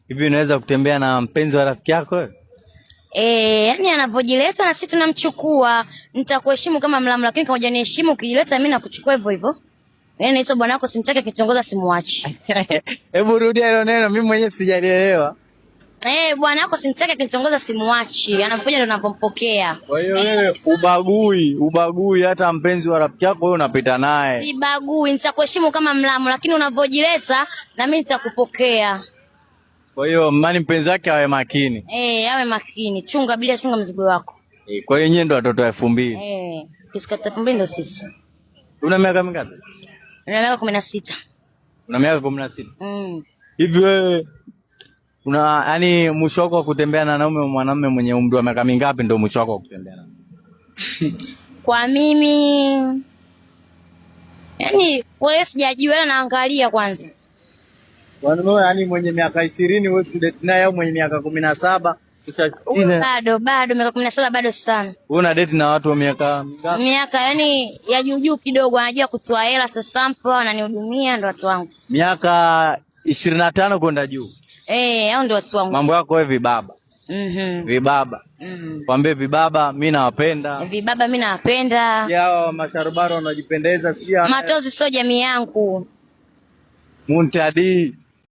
Hivi unaweza kutembea na mpenzi wa rafiki yako? Yani anavojileta na sisi tunamchukua. Nitakuheshimu kama mlamu, lakini kama hujaniheshimu ukijileta mimi nakuchukua hivyo hivyo. Yaani naitwa bwana wako simtaki kitongoza simuachi. Hebu rudia hilo neno, mimi mwenyewe sijalielewa. Bwana wako simtaki kitongoza simuachi. Anapokuja ndo napompokea. Kwa hiyo wewe ubagui hata mpenzi wa rafiki yako wewe unapita naye. Sibagui, nitakuheshimu kama mlamu, lakini unavojileta na mimi nitakupokea. Kwa hiyo mani mpenzi wake awe makini. Awe makini. Chunga bila chunga mzigo wako. Kwa hiyo nyinyi ndo watoto 2000. Kisikata 2000 ndo sisi. Una miaka mingapi? Una miaka 16. Una miaka 16? Hivi wewe yani mwisho wako wa kutembea na mwanamume mwenye umri wa miaka mingapi ndio mwisho wako wa kutembea na? Kwa mimi yani wewe sijajua, naangalia kwanza. Yani mwenye miaka 20 wewe student naye au mwenye miaka 17 bado miaka 17 bado sana. Wewe una date na watu wa miaka mingapi? Miaka yani ya juu kidogo, anajua kutoa hela sasa sample, ananihudumia, ndo watu wangu. Miaka 25 kwenda juu. Hao ndo watu wangu. Mambo yako wewe vibaba. Vibaba. Kwambie vibaba mimi nawapenda. Vibaba mimi nawapenda. Hao masharubaro wanajipendeza, sio? Matozi sio jamii yangu. Muntadi